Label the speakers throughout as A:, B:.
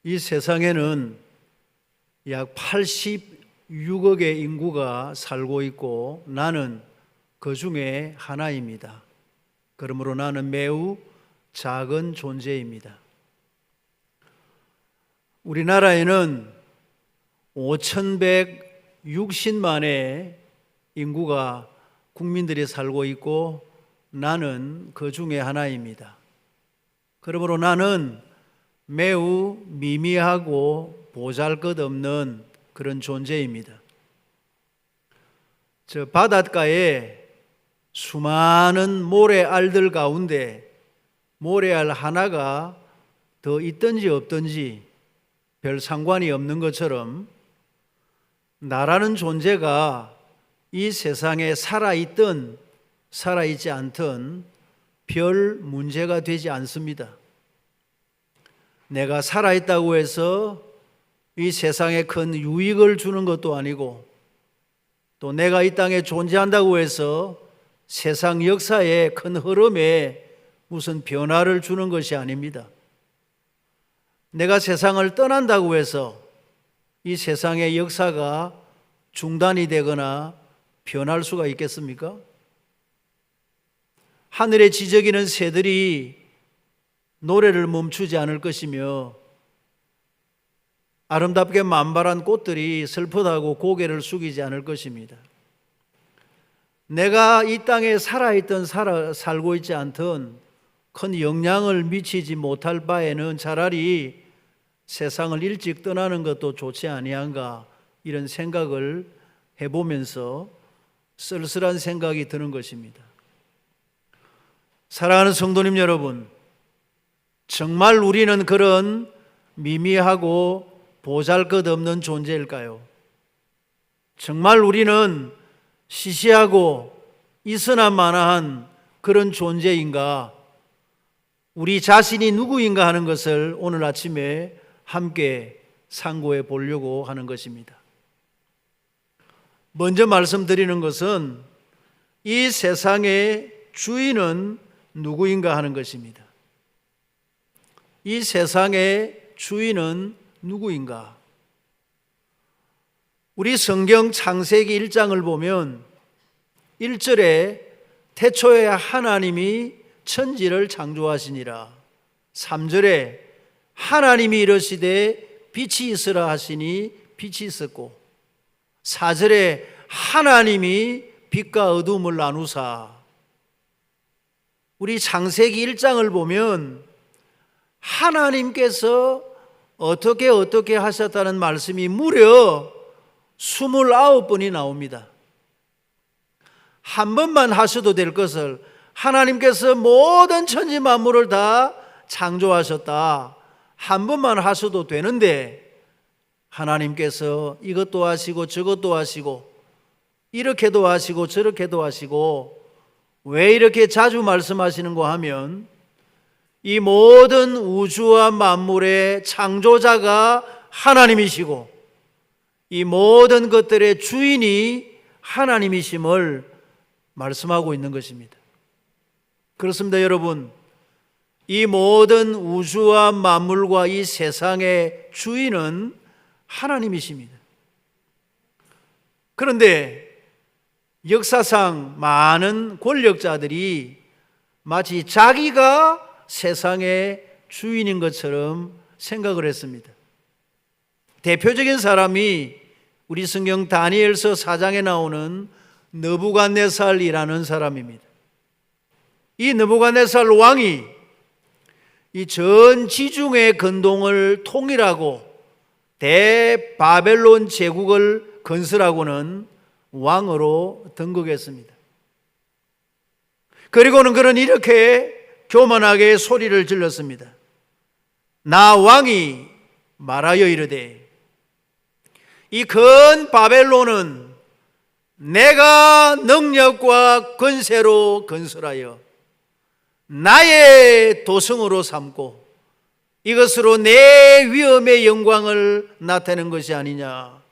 A: 이 세상에는 약 86억의 인구가 살고 있고 나는 그 중에 하나입니다. 그러므로 나는 매우 작은 존재입니다. 우리나라에는 5,160만의 인구가 국민들이 살고 있고 나는 그 중에 하나입니다. 그러므로 나는 매우 미미하고 보잘것없는 그런 존재입니다. 저 바닷가에 수많은 모래알들 가운데 모래알 하나가 더 있든지 없든지 별 상관이 없는 것처럼 나라는 존재가 이 세상에 살아있든 살아있지 않든 별 문제가 되지 않습니다. 내가 살아있다고 해서 이 세상에 큰 유익을 주는 것도 아니고 또 내가 이 땅에 존재한다고 해서 세상 역사의 큰 흐름에 무슨 변화를 주는 것이 아닙니다. 내가 세상을 떠난다고 해서 이 세상의 역사가 중단이 되거나 변할 수가 있겠습니까? 하늘에 지저귀는 새들이 노래를 멈추지 않을 것이며 아름답게 만발한 꽃들이 슬프다고 고개를 숙이지 않을 것입니다. 내가 이 땅에 살아있든 살고 있지 않든 큰 영향을 미치지 못할 바에는 차라리 세상을 일찍 떠나는 것도 좋지 아니한가 이런 생각을 해보면서 쓸쓸한 생각이 드는 것입니다. 사랑하는 성도님 여러분, 정말 우리는 그런 미미하고 보잘것없는 존재일까요? 정말 우리는 시시하고 있으나마나한 그런 존재인가? 우리 자신이 누구인가 하는 것을 오늘 아침에 함께 상고해 보려고 하는 것입니다. 먼저 말씀드리는 것은 이 세상의 주인은 누구인가 하는 것입니다. 이 세상의 주인은 누구인가? 우리 성경 창세기 1장을 보면 1절에 태초에 하나님이 천지를 창조하시니라. 3절에 하나님이 이르시되 빛이 있으라 하시니 빛이 있었고 4절에 하나님이 빛과 어둠을 나누사. 우리 창세기 1장을 보면 하나님께서 어떻게 하셨다는 말씀이 무려 29번이 나옵니다. 한 번만 하셔도 될 것을 하나님께서 모든 천지 만물을 다 창조하셨다. 한 번만 하셔도 되는데 하나님께서 이것도 하시고 저것도 하시고 이렇게도 하시고 저렇게도 하시고 왜 이렇게 자주 말씀하시는가 하면 이 모든 우주와 만물의 창조자가 하나님이시고 이 모든 것들의 주인이 하나님이심을 말씀하고 있는 것입니다. 그렇습니다, 여러분. 이 모든 우주와 만물과 이 세상의 주인은 하나님이십니다. 그런데 역사상 많은 권력자들이 마치 자기가 세상의 주인인 것처럼 생각을 했습니다. 대표적인 사람이 우리 성경 다니엘서 4장에 나오는 느부갓네살이라는 사람입니다. 이 느부갓네살 왕이 이 전 지중해 근동을 통일하고 대바벨론 제국을 건설하고는 왕으로 등극했습니다. 그리고는 그는 이렇게 교만하게 소리를 질렀습니다. 나 왕이 말하여 이르되 이 큰 바벨론은 내가 능력과 권세로 건설하여 나의 도성으로 삼고 이것으로 내 위엄의 영광을 나타내는 것이 아니냐.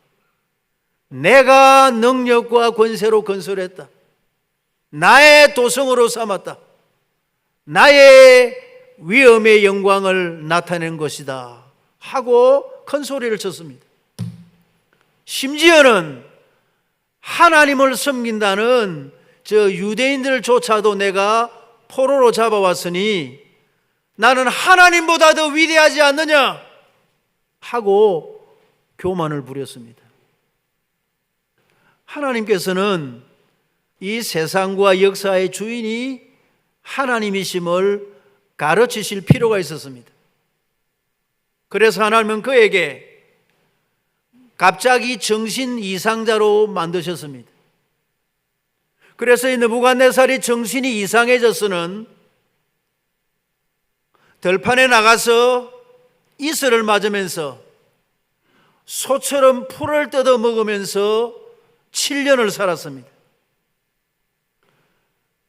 A: 내가 능력과 권세로 건설했다. 나의 도성으로 삼았다. 나의 위엄의 영광을 나타낸 것이다 하고 큰 소리를 쳤습니다. 심지어는 하나님을 섬긴다는 저 유대인들조차도 내가 포로로 잡아왔으니 나는 하나님보다 더 위대하지 않느냐 하고 교만을 부렸습니다. 하나님께서는 이 세상과 역사의 주인이 하나님이심을 가르치실 필요가 있었습니다. 그래서 하나님은 그에게 갑자기 정신 이상자로 만드셨습니다. 그래서 이 느부갓네살이 정신이 이상해져서는 들판에 나가서 이슬을 맞으면서 소처럼 풀을 뜯어 먹으면서 7년을 살았습니다.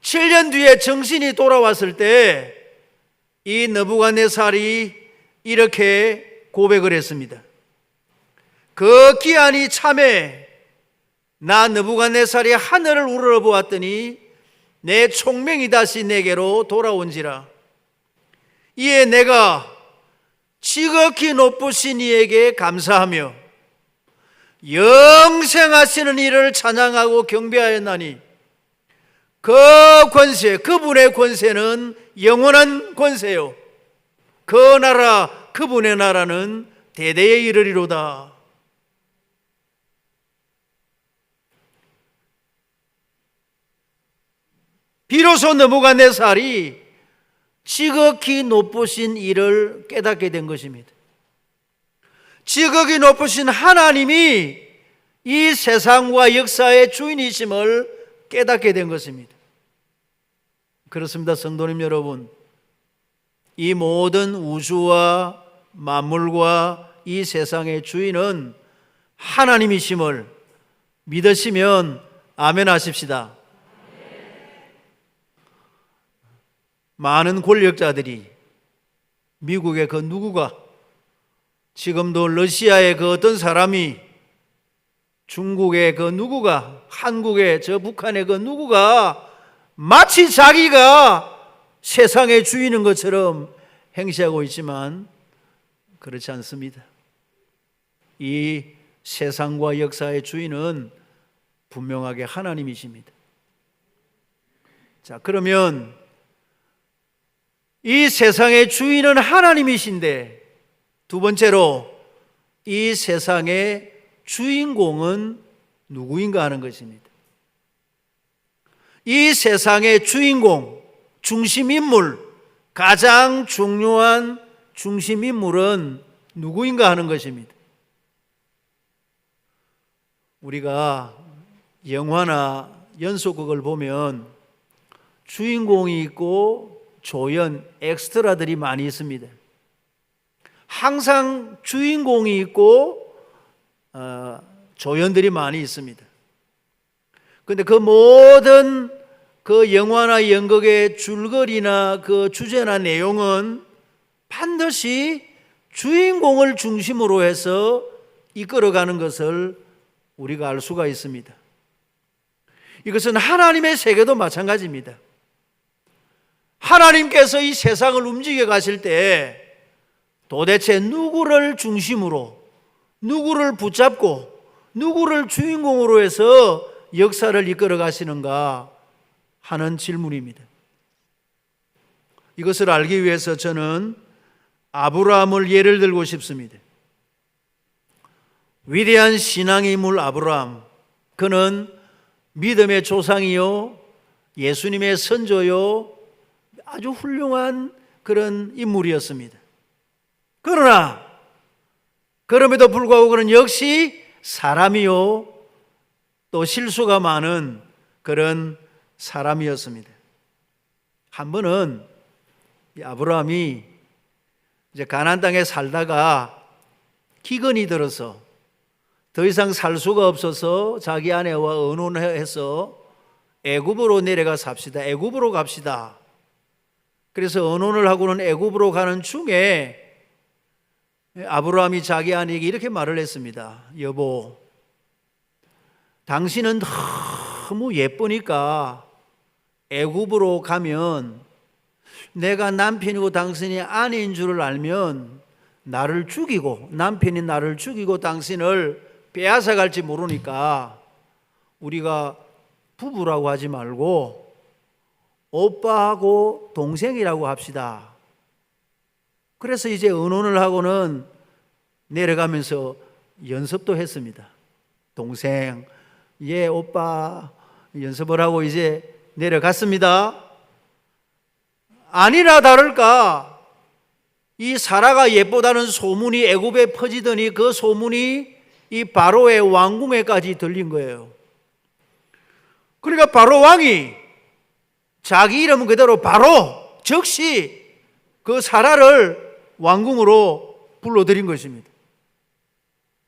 A: 7년 뒤에 정신이 돌아왔을 때 이 느부갓네살이 이렇게 고백을 했습니다. 그 기한이 참에 나 느부갓네살이 하늘을 우러러보았더니 내 총명이 다시 내게로 돌아온지라. 이에 내가 지극히 높으신 이에게 감사하며 영생하시는 이를 찬양하고 경배하였나니 그 권세, 그분의 권세는 영원한 권세요. 그 나라, 그분의 나라는 대대에 이르리로다. 비로소 느부갓네살이 지극히 높으신 이를 깨닫게 된 것입니다. 지극히 높으신 하나님이 이 세상과 역사의 주인이심을 깨닫게 된 것입니다. 그렇습니다. 성도님 여러분, 이 모든 우주와 만물과 이 세상의 주인은 하나님이심을 믿으시면 아멘 하십시다. 많은 권력자들이 미국의 그 누구가, 지금도 러시아의 그 어떤 사람이, 중국의 그 누구가, 한국의 저 북한의 그 누구가 마치 자기가 세상의 주인인 것처럼 행세하고 있지만 그렇지 않습니다. 이 세상과 역사의 주인은 분명하게 하나님이십니다. 자, 그러면 이 세상의 주인은 하나님이신데, 두 번째로 이 세상의 주인공은 누구인가 하는 것입니다. 이 세상의 주인공, 중심인물, 가장 중요한 중심인물은 누구인가 하는 것입니다. 우리가 영화나 연속극을 보면 주인공이 있고 조연, 엑스트라들이 많이 있습니다. 항상 주인공이 있고 조연들이 많이 있습니다. 그런데 그 모든 그 영화나 연극의 줄거리나 그 주제나 내용은 반드시 주인공을 중심으로 해서 이끌어가는 것을 우리가 알 수가 있습니다. 이것은 하나님의 세계도 마찬가지입니다. 하나님께서 이 세상을 움직여 가실 때 도대체 누구를 중심으로, 누구를 붙잡고, 누구를 주인공으로 해서 역사를 이끌어 가시는가 하는 질문입니다. 이것을 알기 위해서 저는 아브라함을 예를 들고 싶습니다. 위대한 신앙의 인물 아브라함, 그는 믿음의 조상이요, 예수님의 선조요, 아주 훌륭한 그런 인물이었습니다. 그러나 그럼에도 불구하고 그는 역시 사람이요, 또 실수가 많은 그런 사람이었습니다. 한 번은 아브라함이 이제 가나안 땅에 살다가 기근이 들어서 더 이상 살 수가 없어서 자기 아내와 의논해서 애굽으로 내려가 삽시다, 애굽으로 갑시다. 그래서 의논을 하고는 애굽으로 가는 중에 아브라함이 자기 아내에게 이렇게 말을 했습니다. 여보, 당신은 너무 예쁘니까 애굽으로 가면 내가 남편이고 당신이 아내인 줄을 알면 나를 죽이고, 남편이 나를 죽이고 당신을 빼앗아 갈지 모르니까 우리가 부부라고 하지 말고 오빠하고 동생이라고 합시다. 그래서 이제 의논을 하고는 내려가면서 연습도 했습니다. 동생, 예, 오빠, 연습을 하고 이제 내려갔습니다. 아니나 다를까 이 사라가 예쁘다는 소문이 애굽에 퍼지더니 그 소문이 이 바로의 왕궁에까지 들린 거예요. 그러니까 바로 왕이 자기 이름은 그대로 바로 즉시 그 사라를 왕궁으로 불러들인 것입니다.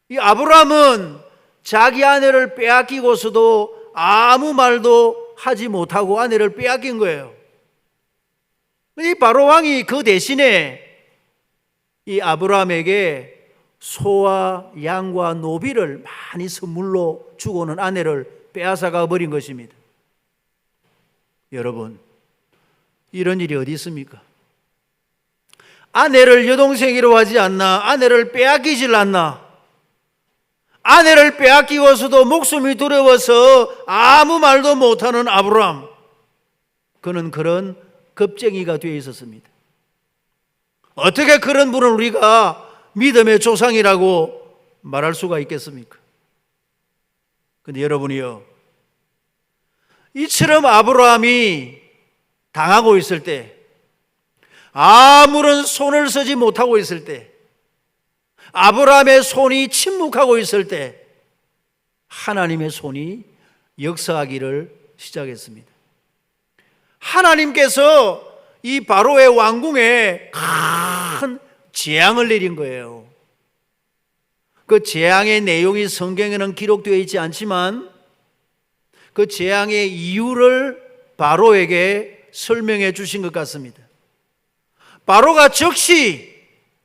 A: 이 아브라함은 자기 아내를 빼앗기고서도 아무 말도 하지 못하고 아내를 빼앗긴 거예요. 이 바로 왕이 그 대신에 이 아브라함에게 소와 양과 노비를 많이 선물로 주고는 아내를 빼앗아가 버린 것입니다. 여러분, 이런 일이 어디 있습니까? 아내를 여동생이로 하지 않나? 아내를 빼앗기질 않나? 아내를 빼앗기고서도 목숨이 두려워서 아무 말도 못하는 아브라함, 그는 그런 겁쟁이가 되어 있었습니다. 어떻게 그런 분을 우리가 믿음의 조상이라고 말할 수가 있겠습니까? 근데 여러분이요, 이처럼 아브라함이 당하고 있을 때, 아무런 손을 쓰지 못하고 있을 때, 아브라함의 손이 침묵하고 있을 때 하나님의 손이 역사하기를 시작했습니다. 하나님께서 이 바로의 왕궁에 큰 재앙을 내린 거예요. 그 재앙의 내용이 성경에는 기록되어 있지 않지만 그 재앙의 이유를 바로에게 설명해 주신 것 같습니다. 바로가 즉시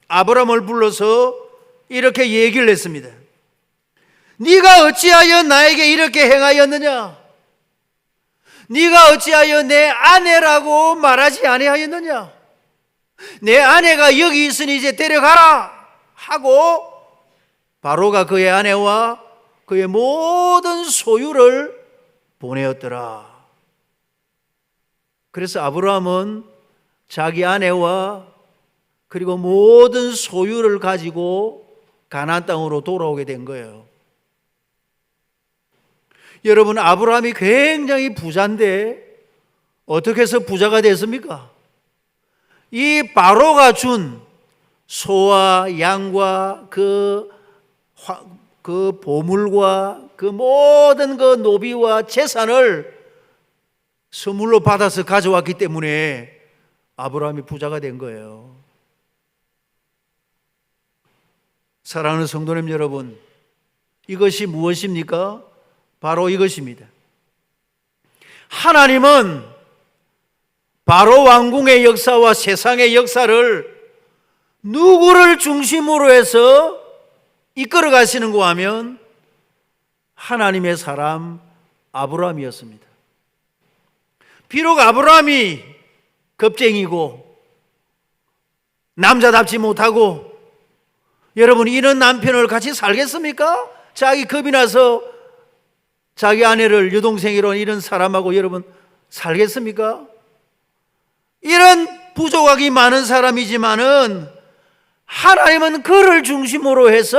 A: 아브라함을 불러서 이렇게 얘기를 했습니다. 네가 어찌하여 나에게 이렇게 행하였느냐? 네가 어찌하여 내 아내라고 말하지 아니하였느냐? 내 아내가 여기 있으니 이제 데려가라 하고 바로가 그의 아내와 그의 모든 소유를 보내었더라. 그래서 아브라함은 자기 아내와 그리고 모든 소유를 가지고 가나안 땅으로 돌아오게 된 거예요. 여러분, 아브라함이 굉장히 부자인데 어떻게 해서 부자가 됐습니까? 이 바로가 준 소와 양과 그 보물과 그 모든 그 노비와 재산을 선물로 받아서 가져왔기 때문에 아브라함이 부자가 된 거예요. 사랑하는 성도님 여러분, 이것이 무엇입니까? 바로 이것입니다. 하나님은 바로 왕궁의 역사와 세상의 역사를 누구를 중심으로 해서 이끌어 가시는가 하면 하나님의 사람 아브라함이었습니다. 비록 아브라함이 겁쟁이고 남자답지 못하고, 여러분, 이런 남편을 같이 살겠습니까? 자기 겁이 나서 자기 아내를 여동생이로 이런 사람하고 여러분 살겠습니까? 이런 부족하기 많은 사람이지만은 하나님은 그를 중심으로 해서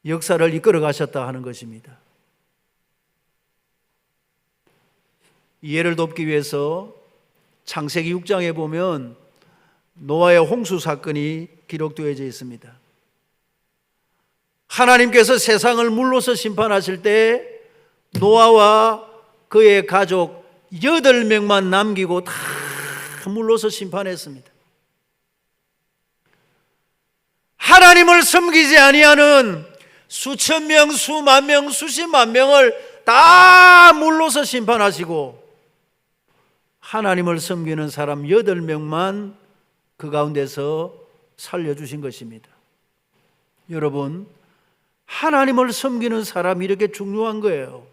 A: 역사를 이끌어 가셨다 하는 것입니다. 이해를 돕기 위해서 창세기 6장에 보면 노아의 홍수 사건이 기록되어져 있습니다. 하나님께서 세상을 물로서 심판하실 때 노아와 그의 가족 8명만 남기고 다 물로서 심판했습니다. 하나님을 섬기지 아니하는 수천 명, 수만 명, 수십만 명을 다 물로서 심판하시고 하나님을 섬기는 사람 8명만 그 가운데서 살려주신 것입니다. 여러분, 하나님을 섬기는 사람이 이렇게 중요한 거예요.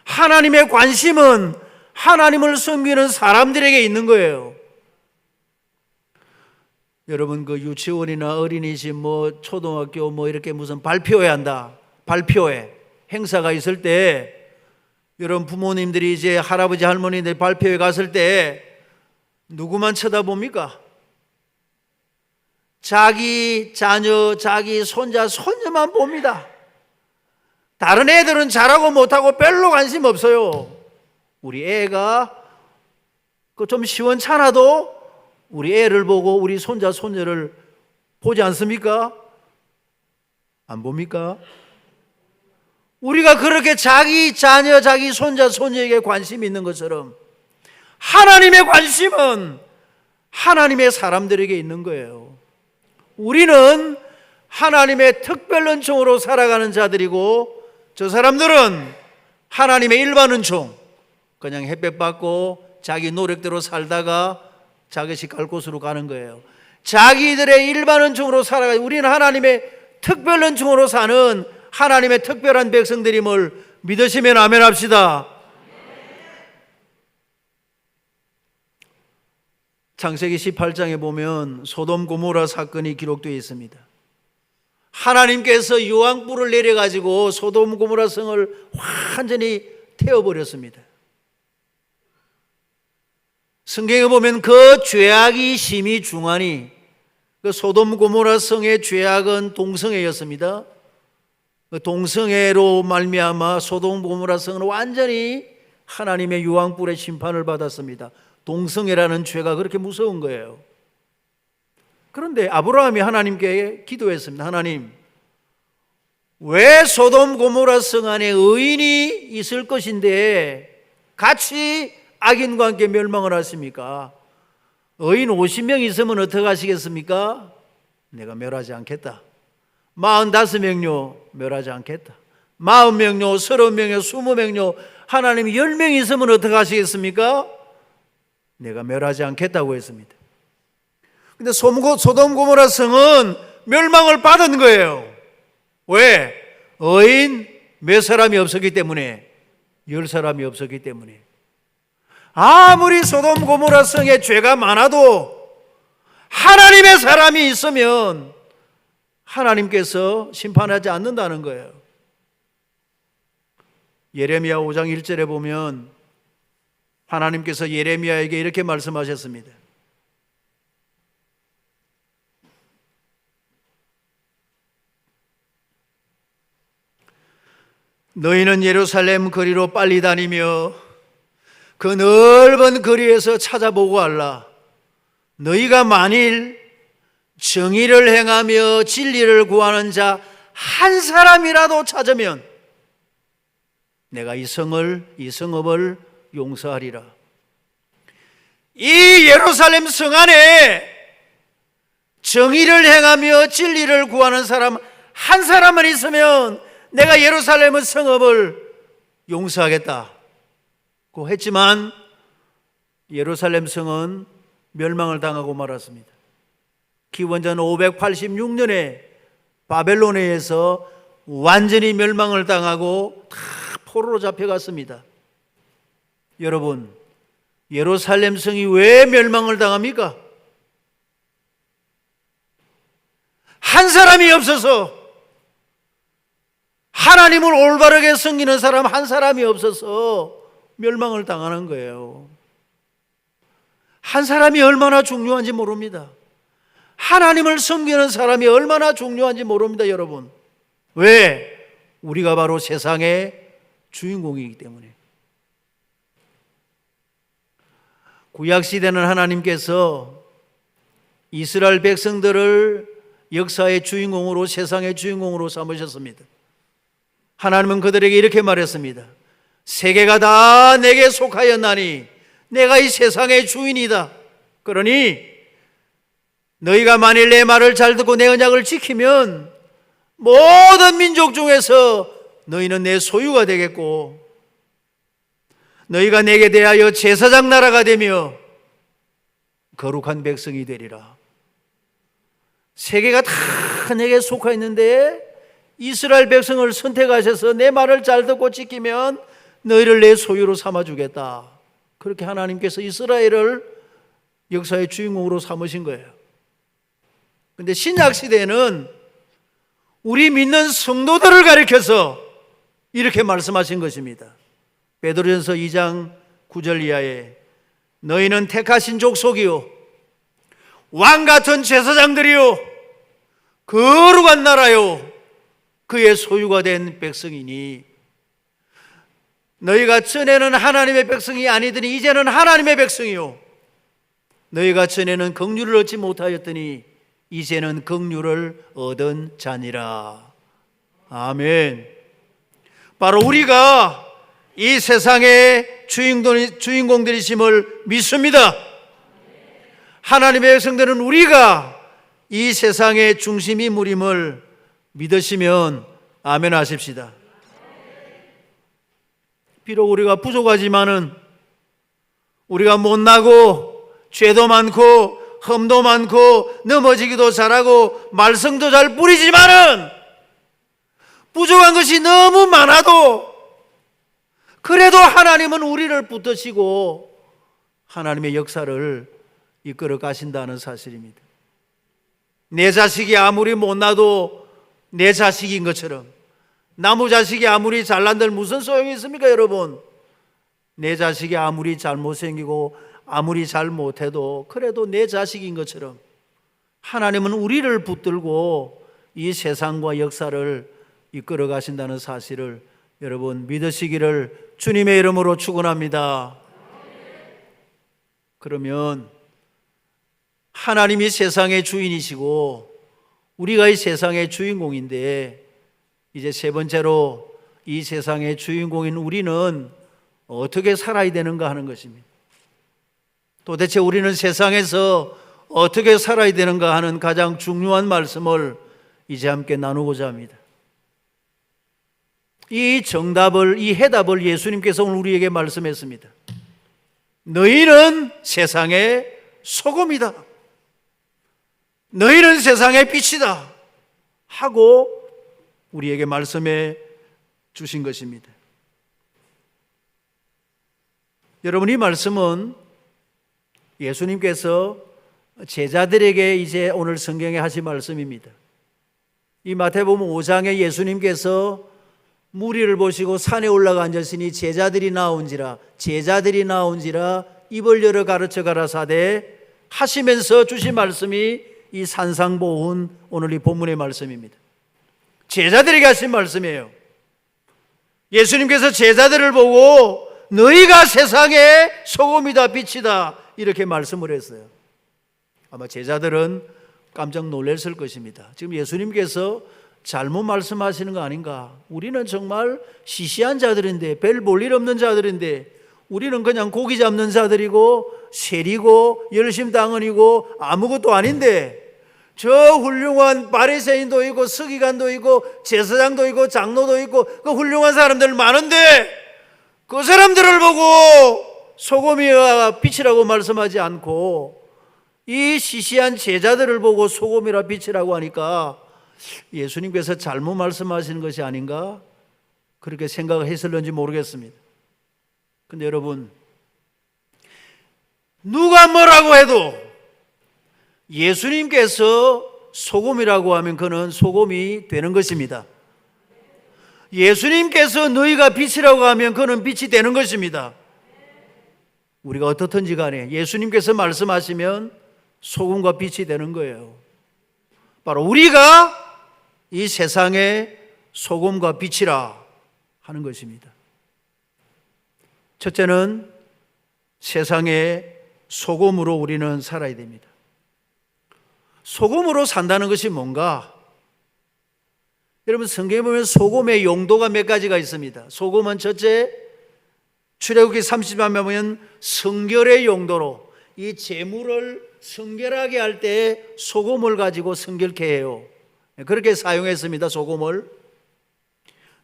A: 하나님의 관심은 하나님을 섬기는 사람들에게 있는 거예요. 여러분 그 유치원이나 어린이집 뭐 초등학교 뭐 이렇게 무슨 발표회 한다. 발표회 행사가 있을 때 여러분 부모님들이 이제 할아버지 할머니들 발표회 갔을 때 누구만 쳐다봅니까? 자기 자녀, 자기 손자, 손녀만 봅니다. 다른 애들은 잘하고 못하고 별로 관심 없어요. 우리 애가 좀 시원찮아도 우리 애를 보고 우리 손자, 손녀를 보지 않습니까? 안 봅니까? 우리가 그렇게 자기 자녀, 자기 손자, 손녀에게 관심이 있는 것처럼 하나님의 관심은 하나님의 사람들에게 있는 거예요. 우리는 하나님의 특별 은총으로 살아가는 자들이고 저 사람들은 하나님의 일반 은총, 그냥 햇볕 받고 자기 노력대로 살다가 자기씩 갈 곳으로 가는 거예요. 자기들의 일반 은총으로 살아가고 우리는 하나님의 특별 은총으로 사는 하나님의 특별한 백성들임을 믿으시면 아멘 합시다. 창세기 18장에 보면 소돔 고모라 사건이 기록되어 있습니다. 하나님께서 유황불을 내려가지고 소돔 고모라 성을 완전히 태워버렸습니다. 성경에 보면 그 죄악이 심히 중하니 그 소돔 고모라 성의 죄악은 동성애였습니다. 그 동성애로 말미암아 소돔 고모라 성은 완전히 하나님의 유황불의 심판을 받았습니다. 동성애라는 죄가 그렇게 무서운 거예요. 그런데 아브라함이 하나님께 기도했습니다. 하나님, 왜 소돔 고모라 성 안에 의인이 있을 것인데 같이 악인과 함께 멸망을 하십니까? 의인 50명 있으면 어떻게 하시겠습니까? 내가 멸하지 않겠다. 45명요 멸하지 않겠다. 40명요 30명요 20명요 하나님이 10명 있으면 어떻게 하시겠습니까? 내가 멸하지 않겠다고 했습니다. 근데 소돔 고모라 성은 멸망을 받은 거예요. 왜? 의인 몇 사람이 없었기 때문에, 10사람이 없었기 때문에. 아무리 소돔 고모라 성에 죄가 많아도 하나님의 사람이 있으면 하나님께서 심판하지 않는다는 거예요. 예레미야 5장 1절에 보면 하나님께서 예레미야에게 이렇게 말씀하셨습니다. 너희는 예루살렘 거리로 빨리 다니며 그 넓은 거리에서 찾아보고 알라. 너희가 만일 정의를 행하며 진리를 구하는 자 한 사람이라도 찾으면 내가 이 성읍을 용서하리라. 이 예루살렘 성 안에 정의를 행하며 진리를 구하는 사람 한 사람만 있으면 내가 예루살렘의 성읍을 용서하겠다고 했지만 예루살렘 성은 멸망을 당하고 말았습니다. 기원전 586년에 바벨론에 의해서 완전히 멸망을 당하고 다 포로로 잡혀갔습니다. 여러분, 예루살렘 성이 왜 멸망을 당합니까? 한 사람이 없어서, 하나님을 올바르게 섬기는 사람 한 사람이 없어서 멸망을 당하는 거예요. 한 사람이 얼마나 중요한지 모릅니다. 하나님을 섬기는 사람이 얼마나 중요한지 모릅니다, 여러분. 왜? 우리가 바로 세상의 주인공이기 때문에. 구약시대는 하나님께서 이스라엘 백성들을 역사의 주인공으로, 세상의 주인공으로 삼으셨습니다. 하나님은 그들에게 이렇게 말했습니다. 세계가 다 내게 속하였나니 내가 이 세상의 주인이다. 그러니 너희가 만일 내 말을 잘 듣고 내 언약을 지키면 모든 민족 중에서 너희는 내 소유가 되겠고 너희가 내게 대하여 제사장 나라가 되며 거룩한 백성이 되리라. 세계가 다 내게 속하 있는데 이스라엘 백성을 선택하셔서 내 말을 잘 듣고 지키면 너희를 내 소유로 삼아주겠다. 그렇게 하나님께서 이스라엘을 역사의 주인공으로 삼으신 거예요. 근데 신약 시대에는 우리 믿는 성도들을 가리켜서 이렇게 말씀하신 것입니다. 베드로전서 2장 9절 이하에 너희는 택하신 족속이요 왕같은 제사장들이요 거룩한 나라요 그의 소유가 된 백성이니 너희가 전에는 하나님의 백성이 아니더니 이제는 하나님의 백성이요 너희가 전에는 긍휼을 얻지 못하였더니 이제는 긍휼을 얻은 자니라. 아멘. 바로 우리가 이 세상의 주인공들이심을 믿습니다. 하나님의 백성들은 우리가 이 세상의 중심 인물임을 믿으시면 아멘 하십시다. 비록 우리가 부족하지만은 우리가 못나고 죄도 많고 흠도 많고 넘어지기도 잘하고 말썽도 잘 부리지만은 부족한 것이 너무 많아도 그래도 하나님은 우리를 붙드시고 하나님의 역사를 이끌어 가신다는 사실입니다. 내 자식이 아무리 못나도 내 자식인 것처럼 나무 자식이 아무리 잘난들 무슨 소용이 있습니까 여러분? 내 자식이 아무리 잘못생기고 아무리 잘못해도 그래도 내 자식인 것처럼 하나님은 우리를 붙들고 이 세상과 역사를 이끌어 가신다는 사실을 여러분 믿으시기를 주님의 이름으로 축원합니다. 그러면 하나님이 세상의 주인이시고 우리가 이 세상의 주인공인데 이제 세 번째로 이 세상의 주인공인 우리는 어떻게 살아야 되는가 하는 것입니다. 도대체 우리는 세상에서 어떻게 살아야 되는가 하는 가장 중요한 말씀을 이제 함께 나누고자 합니다. 이 정답을, 이 해답을 예수님께서 오늘 우리에게 말씀했습니다. 너희는 세상의 소금이다. 너희는 세상의 빛이다. 하고 우리에게 말씀해 주신 것입니다. 여러분, 이 말씀은 예수님께서 제자들에게 이제 오늘 성경에 하신 말씀입니다. 이 마태복음 5장에 예수님께서 무리를 보시고 산에 올라가 앉으시니 제자들이 나온지라 입을 열어 가르쳐 가라사대 하시면서 주신 말씀이 이 산상보훈 오늘 이 본문의 말씀입니다. 제자들에게 하신 말씀이에요. 예수님께서 제자들을 보고 너희가 세상의 소금이다 빛이다 이렇게 말씀을 했어요. 아마 제자들은 깜짝 놀랐을 것입니다. 지금 예수님께서 잘못 말씀하시는 거 아닌가? 우리는 정말 시시한 자들인데, 별 볼 일 없는 자들인데, 우리는 그냥 고기 잡는 자들이고 세리고 열심당원이고 아무것도 아닌데 저 훌륭한 바리새인도 있고 서기관도 있고 제사장도 있고 장로도 있고 그 훌륭한 사람들 많은데 그 사람들을 보고 소금이와 빛이라고 말씀하지 않고 이 시시한 제자들을 보고 소금이라 빛이라고 하니까 예수님께서 잘못 말씀하시는 것이 아닌가 그렇게 생각했을는지 모르겠습니다. 근데 여러분, 누가 뭐라고 해도 예수님께서 소금이라고 하면 그는 소금이 되는 것입니다. 예수님께서 너희가 빛이라고 하면 그는 빛이 되는 것입니다. 우리가 어떻든지 간에 예수님께서 말씀하시면 소금과 빛이 되는 거예요. 바로 우리가 이 세상의 소금과 빛이라 하는 것입니다. 첫째는 세상의 소금으로 우리는 살아야 됩니다. 소금으로 산다는 것이 뭔가? 여러분, 성경에 보면 소금의 용도가 몇 가지가 있습니다. 소금은 첫째, 출애굽기 30장에 보면 성결의 용도로 이 제물을 성결하게 할 때 소금을 가지고 성결케 해요. 그렇게 사용했습니다, 소금을.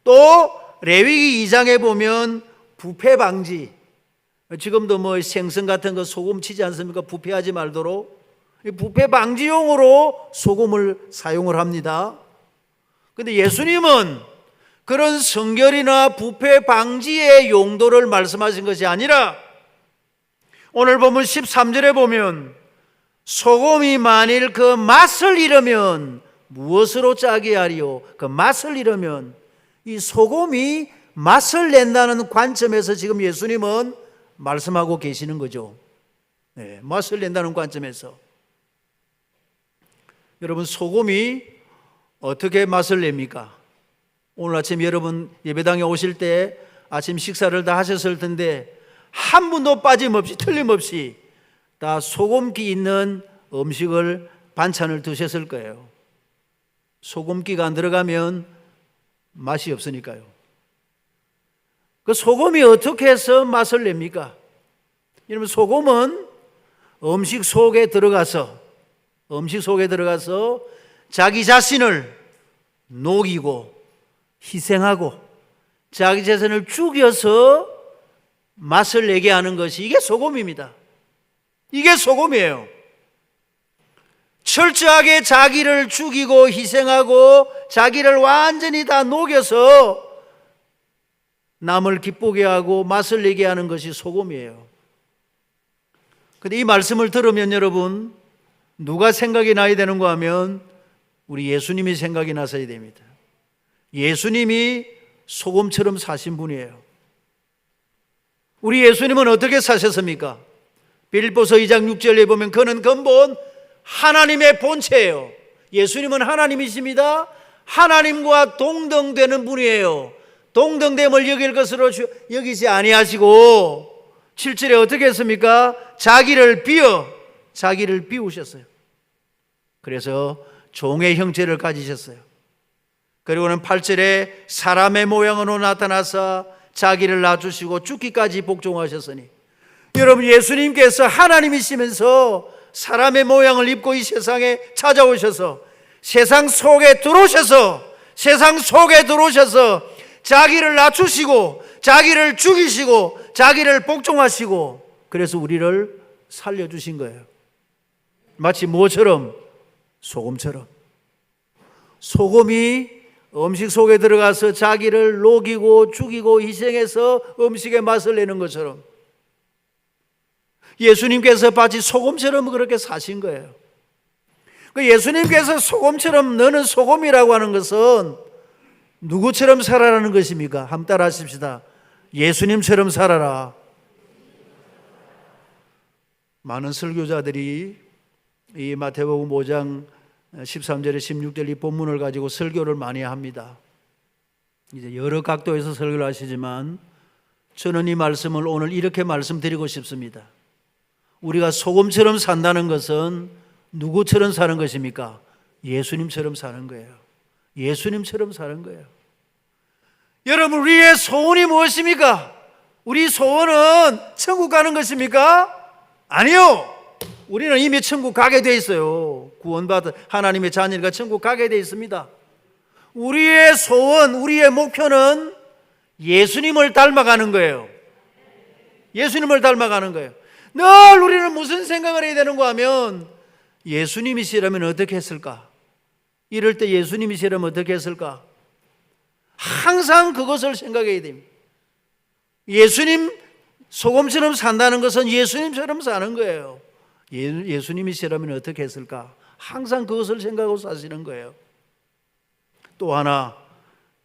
A: 또 레위기 2장에 보면 부패 방지, 지금도 뭐 생선 같은 거 소금 치지 않습니까? 부패하지 말도록 부패 방지용으로 소금을 사용을 합니다. 그런데 예수님은 그런 성결이나 부패 방지의 용도를 말씀하신 것이 아니라 오늘 보면 13절에 보면 소금이 만일 그 맛을 잃으면 무엇으로 짜게 하리요? 그 맛을 잃으면, 이 소금이 맛을 낸다는 관점에서 지금 예수님은 말씀하고 계시는 거죠. 네, 맛을 낸다는 관점에서. 여러분, 소금이 어떻게 맛을 냅니까? 오늘 아침 여러분 예배당에 오실 때 아침 식사를 다 하셨을 텐데 한 분도 빠짐없이 틀림없이 다 소금기 있는 음식을, 반찬을 드셨을 거예요. 소금기가 안 들어가면 맛이 없으니까요. 그 소금이 어떻게 해서 맛을 냅니까? 여러분, 소금은 음식 속에 들어가서 자기 자신을 녹이고 희생하고 자기 자신을 죽여서 맛을 내게 하는 것이, 이게 소금입니다. 이게 소금이에요. 철저하게 자기를 죽이고 희생하고 자기를 완전히 다 녹여서 남을 기쁘게 하고 맛을 내게 하는 것이 소금이에요. 그런데 이 말씀을 들으면 여러분, 누가 생각이 나야 되는가 하면 우리 예수님이 생각이 나서야 됩니다. 예수님이 소금처럼 사신 분이에요. 우리 예수님은 어떻게 사셨습니까? 빌립보서 2장 6절에 보면 그는 근본 하나님의 본체예요. 예수님은 하나님이십니다. 하나님과 동등되는 분이에요. 동등됨을 여길 것으로 여기지 아니하시고 7절에 어떻게 했습니까? 자기를 비우셨어요. 그래서 종의 형체를 가지셨어요. 그리고는 8절에 사람의 모양으로 나타나서 자기를 낮추시고 죽기까지 복종하셨으니, 여러분, 예수님께서 하나님이시면서 사람의 모양을 입고 이 세상에 찾아오셔서 세상 속에 들어오셔서 자기를 낮추시고 자기를 죽이시고 자기를 복종하시고, 그래서 우리를 살려주신 거예요. 마치 무엇처럼? 소금처럼. 소금이 음식 속에 들어가서 자기를 녹이고 죽이고 희생해서 음식의 맛을 내는 것처럼 예수님께서 마치 소금처럼 그렇게 사신 거예요. 그 예수님께서 소금처럼, 너는 소금이라고 하는 것은 누구처럼 살아라는 것입니까? 한번 따라 하십시다. 예수님처럼 살아라. 많은 설교자들이 이 마태복음 5장 13절에 16절 이 본문을 가지고 설교를 많이 합니다. 이제 여러 각도에서 설교를 하시지만 저는 이 말씀을 오늘 이렇게 말씀드리고 싶습니다. 우리가 소금처럼 산다는 것은 누구처럼 사는 것입니까? 예수님처럼 사는 거예요. 예수님처럼 사는 거예요. 여러분, 우리의 소원이 무엇입니까? 우리 소원은 천국 가는 것입니까? 아니요. 우리는 이미 천국 가게 돼 있어요. 구원받은 하나님의 자녀가 천국 가게 돼 있습니다. 우리의 소원, 우리의 목표는 예수님을 닮아가는 거예요. 예수님을 닮아가는 거예요. 늘 우리는 무슨 생각을 해야 되는가 하면, 예수님이시라면 어떻게 했을까? 이럴 때 예수님이시라면 어떻게 했을까? 항상 그것을 생각해야 됩니다. 예수님 소금처럼 산다는 것은 예수님처럼 사는 거예요. 예수님이시라면 어떻게 했을까? 항상 그것을 생각하고 사시는 거예요. 또 하나,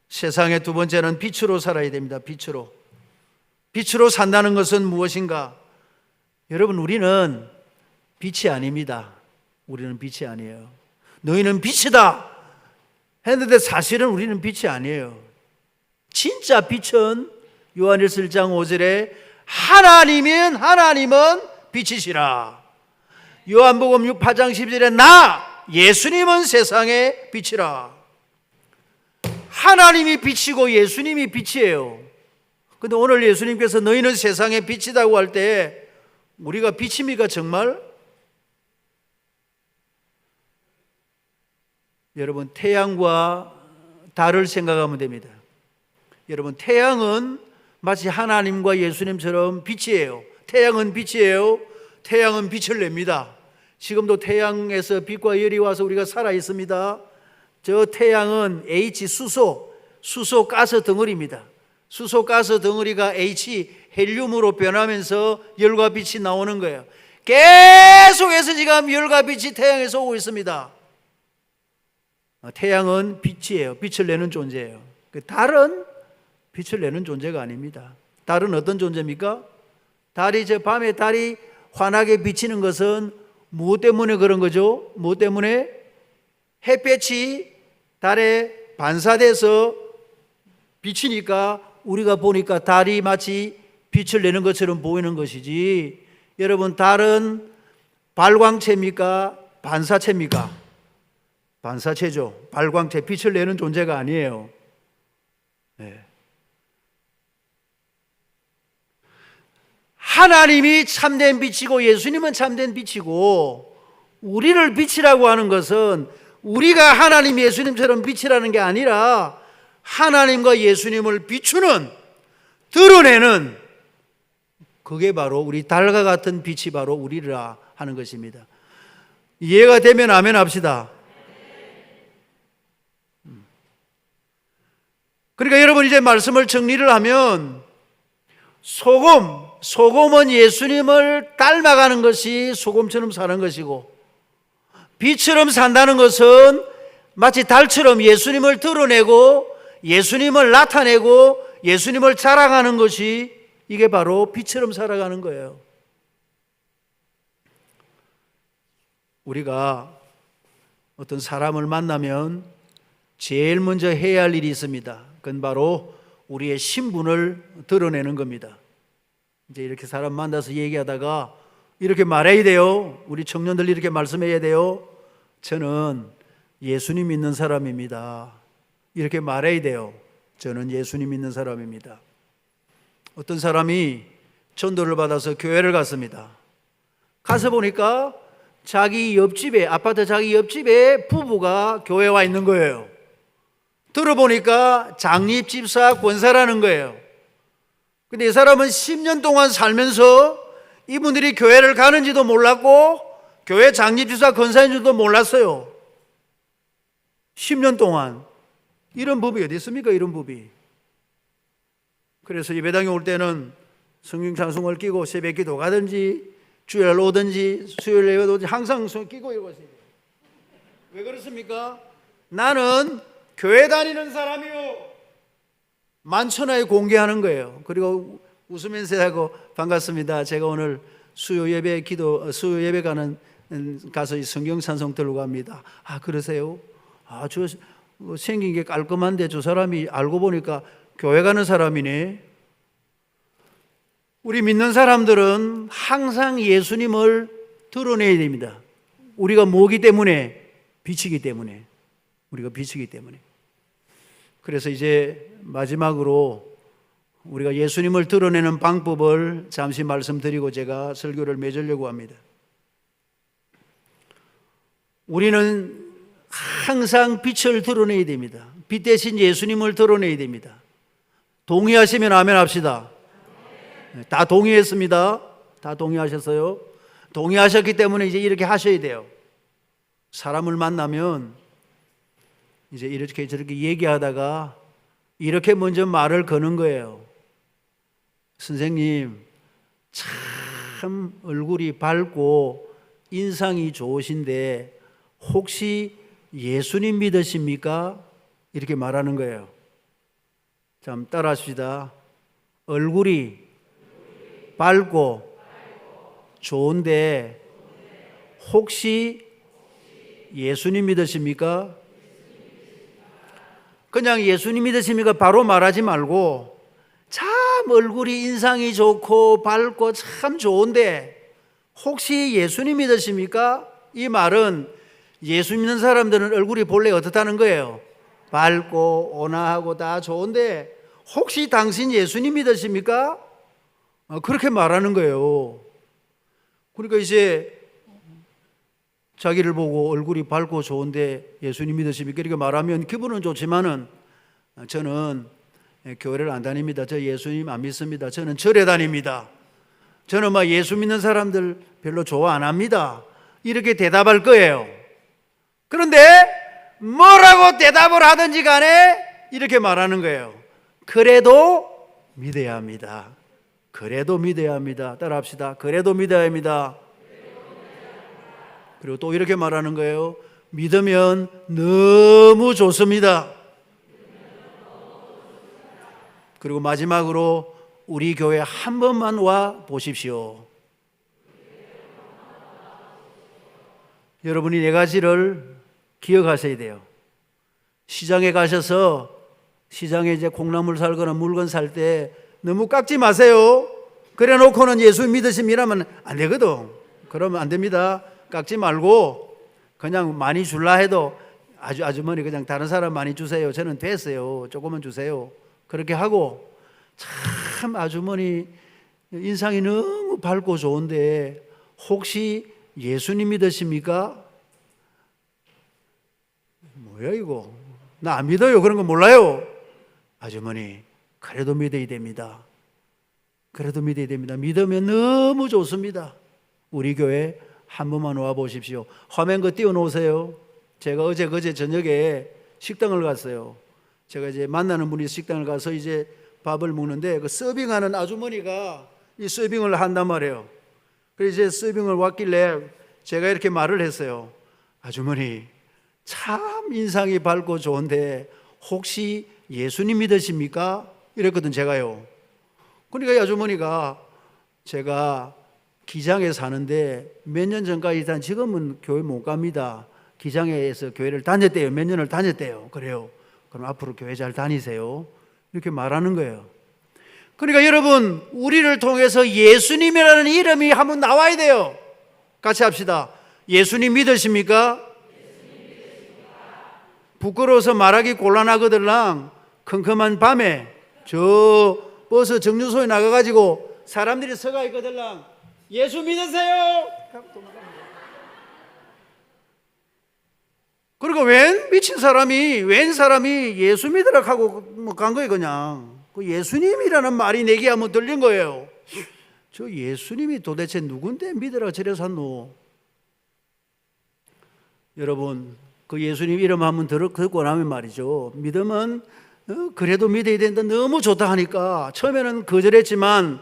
A: 세상의 두 번째는 빛으로 살아야 됩니다. 빛으로 산다는 것은 무엇인가? 여러분, 우리는 빛이 아닙니다. 우리는 빛이 아니에요. 너희는 빛이다 했는데 사실은 우리는 빛이 아니에요. 진짜 빛은 요한일서 1장 5절에 하나님은 빛이시라. 요한복음 8장 10절에 나 예수님은 세상의 빛이라. 하나님이 빛이고 예수님이 빛이에요. 근데 오늘 예수님께서 너희는 세상의 빛이라고 할 때 우리가 빛입니까 정말? 여러분, 태양과 달을 생각하면 됩니다. 여러분, 태양은 마치 하나님과 예수님처럼 빛이에요. 태양은 빛이에요. 태양은 빛을 냅니다. 지금도 태양에서 빛과 열이 와서 우리가 살아 있습니다. 저 태양은 H 수소 가스 덩어리입니다. 수소 가스 덩어리가 H 헬륨으로 변하면서 열과 빛이 나오는 거예요. 계속해서 지금 열과 빛이 태양에서 오고 있습니다. 태양은 빛이에요. 빛을 내는 존재예요. 달은 빛을 내는 존재가 아닙니다. 달은 어떤 존재입니까? 달이 밤에 달이 환하게 비치는 것은 무엇 때문에 그런 거죠? 무엇 때문에? 햇볕이 달에 반사돼서 비치니까 우리가 보니까 달이 마치 빛을 내는 것처럼 보이는 것이지, 여러분, 달은 발광체입니까? 반사체입니까? 반사체죠. 발광체, 빛을 내는 존재가 아니에요. 네. 하나님이 참된 빛이고 예수님은 참된 빛이고, 우리를 빛이라고 하는 것은 우리가 하나님 예수님처럼 빛이라는 게 아니라 하나님과 예수님을 비추는, 드러내는, 그게 바로 우리 달과 같은 빛이 바로 우리라 하는 것입니다. 이해가 되면 아멘 합시다. 그러니까 여러분, 이제 말씀을 정리를 하면, 소금은 예수님을 닮아가는 것이 소금처럼 사는 것이고, 빛처럼 산다는 것은 마치 달처럼 예수님을 드러내고 예수님을 나타내고 예수님을 자랑하는 것이, 이게 바로 빛처럼 살아가는 거예요. 우리가 어떤 사람을 만나면 제일 먼저 해야 할 일이 있습니다. 그건 바로 우리의 신분을 드러내는 겁니다. 이제 이렇게 사람 만나서 얘기하다가 이렇게 말해야 돼요. 우리 청년들 이렇게 말씀해야 돼요. 저는 예수님 믿는 사람입니다. 이렇게 말해야 돼요. 저는 예수님 믿는 사람입니다. 어떤 사람이 전도를 받아서 교회를 갔습니다. 가서 보니까 자기 옆집에, 아파트 자기 옆집에 부부가 교회에 와 있는 거예요. 들어보니까 장립집사 권사라는 거예요. 근데 이 사람은 10년 동안 살면서 이분들이 교회를 가는지도 몰랐고 교회 장립집사 권사인 줄도 몰랐어요. 10년 동안. 이런 법이 어디 있습니까? 이런 법이. 그래서 예배당에 올 때는 성경 찬송을 끼고 새벽 기도 가든지 주일 오든지 수요일 예배 오든지 항상 끼고 이러고 있어요. 왜 그렇습니까? 나는 교회 다니는 사람이요. 만천하에 공개하는 거예요. 그리고 웃으면서 하고, 반갑습니다. 제가 오늘 수요 예배 가는 가서 성경 찬송 들고 갑니다. 아, 그러세요? 아, 저 생긴 게 깔끔한데 저 사람이 알고 보니까 교회 가는 사람이네. 우리 믿는 사람들은 항상 예수님을 드러내야 됩니다. 우리가 뭐기 때문에? 빛이기 때문에. 우리가 빛이기 때문에. 그래서 이제 마지막으로 우리가 예수님을 드러내는 방법을 잠시 말씀드리고 제가 설교를 맺으려고 합니다. 우리는 항상 빛을 드러내야 됩니다. 빛 대신 예수님을 드러내야 됩니다. 동의하시면 아멘 합시다. 다 동의했습니다. 다 동의하셨어요? 동의하셨기 때문에 이제 이렇게 하셔야 돼요. 사람을 만나면 이제 이렇게 저렇게 얘기하다가 이렇게 먼저 말을 거는 거예요. 선생님, 참 얼굴이 밝고 인상이 좋으신데 혹시 예수님 믿으십니까? 이렇게 말하는 거예요. 자, 따라 하십시다. 얼굴이 밝고 좋은데 혹시 예수님 믿으십니까? 그냥 예수님 믿으십니까? 바로 말하지 말고, 참 얼굴이 인상이 좋고 밝고 참 좋은데 혹시 예수님 믿으십니까? 이 말은 예수 믿는 사람들은 얼굴이 본래 어떻다는 거예요? 밝고 온화하고 다 좋은데 혹시 당신 예수님 믿으십니까? 그렇게 말하는 거예요. 그러니까 이제 자기를 보고 얼굴이 밝고 좋은데 예수님 믿으십니까? 이렇게 말하면 기분은 좋지만은, 저는 교회를 안 다닙니다. 저 예수님 안 믿습니다. 저는 절에 다닙니다. 저는 막 예수 믿는 사람들 별로 좋아 안 합니다. 이렇게 대답할 거예요. 그런데 뭐라고 대답을 하든지 간에 이렇게 말하는 거예요. 그래도 믿어야 합니다. 그래도 믿어야 합니다. 따라합시다. 그래도 믿어야 합니다. 그리고 또 이렇게 말하는 거예요. 믿으면 너무 좋습니다. 그리고 마지막으로 우리 교회 한 번만 와 보십시오. 여러분이 네 가지를 기억하셔야 돼요. 시장에 가셔서 시장에 이제 콩나물 살거나 물건 살 때 너무 깎지 마세요. 그래 놓고는 예수 믿으심이라면 안 되거든. 그러면 안 됩니다. 깎지 말고 그냥 많이 줄라 해도 아주머니 그냥 다른 사람 많이 주세요. 저는 됐어요. 조금만 주세요. 그렇게 하고 참 아주머니 인상이 너무 밝고 좋은데 혹시 예수님 믿으십니까? 뭐야 이거? 나 안 믿어요. 그런 거 몰라요. 아주머니 그래도 믿어야 됩니다. 그래도 믿어야 됩니다. 믿으면 너무 좋습니다. 우리 교회 한 번만 와 보십시오. 화면 그 띄워놓으세요. 제가 그제 저녁에 식당을 갔어요. 제가 이제 만나는 분이 식당을 가서 이제 밥을 먹는데 그 서빙하는 아주머니가 이 서빙을 한단 말이에요. 그래서 이제 서빙을 왔길래 제가 이렇게 말을 했어요. 아주머니 참 인상이 밝고 좋은데 혹시 예수님 믿으십니까? 이랬거든 제가요. 그러니까 이 아주머니가 제가 기장에 사는데 몇 년 전까지 일단 지금은 교회 못 갑니다. 기장에서 교회를 다녔대요. 몇 년을 다녔대요. 그래요. 그럼 앞으로 교회 잘 다니세요. 이렇게 말하는 거예요. 그러니까 여러분 우리를 통해서 예수님이라는 이름이 한번 나와야 돼요. 같이 합시다. 예수님 믿으십니까? 부끄러워서 말하기 곤란하거들랑 컴컴한 밤에 저 버스 정류소에 나가가지고 사람들이 서가 있거들랑 예수 믿으세요. 그리고 웬 미친 사람이 예수 믿으라 하고 간 거예요. 그냥 그 예수님이라는 말이 내게 한번 들린 거예요. 저 예수님이 도대체 누군데 믿으라 저래서 한노? 여러분 그 예수님 이름 한번 듣고 나면 말이죠. 믿으면 그래도 믿어야 된다. 너무 좋다 하니까 처음에는 거절했지만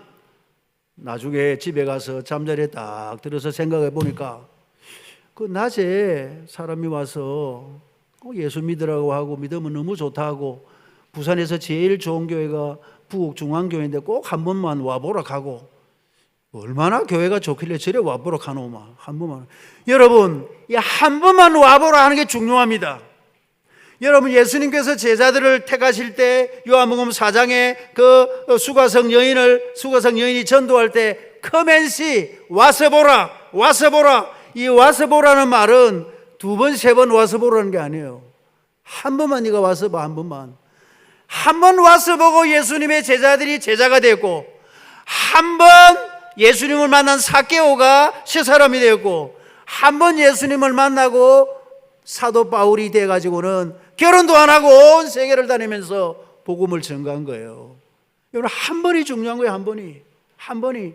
A: 나중에 집에 가서 잠자리에 딱 들어서 생각해 보니까 그 낮에 사람이 와서 예수 믿으라고 하고 믿으면 너무 좋다 하고 부산에서 제일 좋은 교회가 부곡중앙교회인데 꼭 한 번만 와보라 하고 얼마나 교회가 좋길래 저래 와보라 하노마. 한 번만. 여러분 이 한 번만 와보라 하는 게 중요합니다. 여러분 예수님께서 제자들을 택하실 때 요한복음 4장에 그 수가성 여인이 전도할 때 커맨시 와서 보라 이 와서 보라는 말은 두 번 세 번 와서 보라는 게 아니에요. 한 번만 네가 와서 봐. 한 번 와서 보고 예수님의 제자들이 제자가 됐고 한 번 예수님을 만난 삭개오가 세 사람이 되었고 한 번 예수님을 만나고 사도 바울이 돼가지고는 결혼도 안 하고 온 세계를 다니면서 복음을 전가한 거예요. 여러분 한 번이 중요한 거예요. 한 번이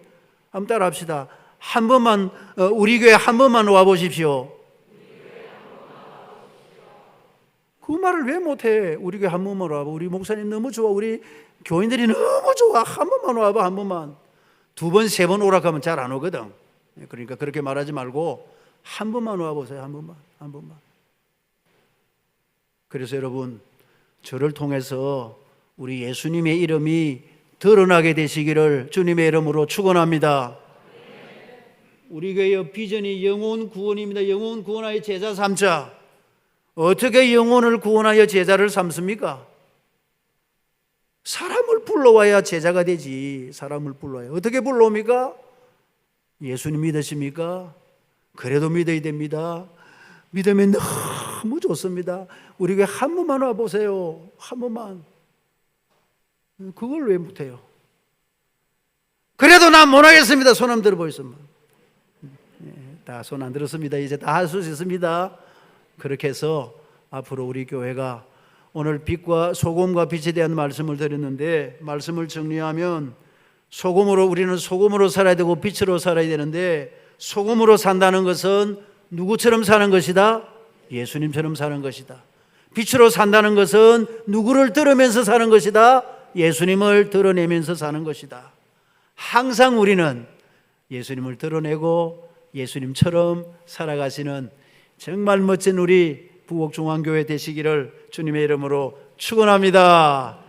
A: 한번 따라 합시다. 한 번만 우리 교회 한 번만 와 보십시오. 그 말을 왜 못해? 우리 교회 한 번만 와봐. 우리 목사님 너무 좋아. 우리 교인들이 너무 좋아. 한 번만 와봐. 한 번만. 두 번, 세 번 오라 하면 잘 안 오거든. 그러니까 그렇게 말하지 말고 한 번만 와보세요. 한 번만. 그래서 여러분 저를 통해서 우리 예수님의 이름이 드러나게 되시기를 주님의 이름으로 축원합니다. 우리 교회의 비전이 영혼 구원입니다. 영혼 구원하여 제자 삼자. 어떻게 영혼을 구원하여 제자를 삼습니까? 사람을 불러와야 제자가 되지. 사람을 불러와야. 어떻게 불러옵니까? 예수님 믿으십니까? 그래도 믿어야 됩니다. 믿으면 너무 좋습니다. 우리 교회 한 번만 와보세요. 한 번만. 그걸 왜 못해요? 그래도 난 못하겠습니다. 손 한번 들어보겠습니다. 다 손 안 들었습니다. 이제 다 할 수 있습니다. 그렇게 해서 앞으로 우리 교회가 오늘 빛과 소금과 빛에 대한 말씀을 드렸는데 말씀을 정리하면 우리는 소금으로 살아야 되고 빛으로 살아야 되는데 소금으로 산다는 것은 누구처럼 사는 것이다? 예수님처럼 사는 것이다. 빛으로 산다는 것은 누구를 들으면서 사는 것이다? 예수님을 드러내면서 사는 것이다. 항상 우리는 예수님을 드러내고 예수님처럼 살아가시는 정말 멋진 우리 부곡중앙교회 되시기를 주님의 이름으로 축원합니다.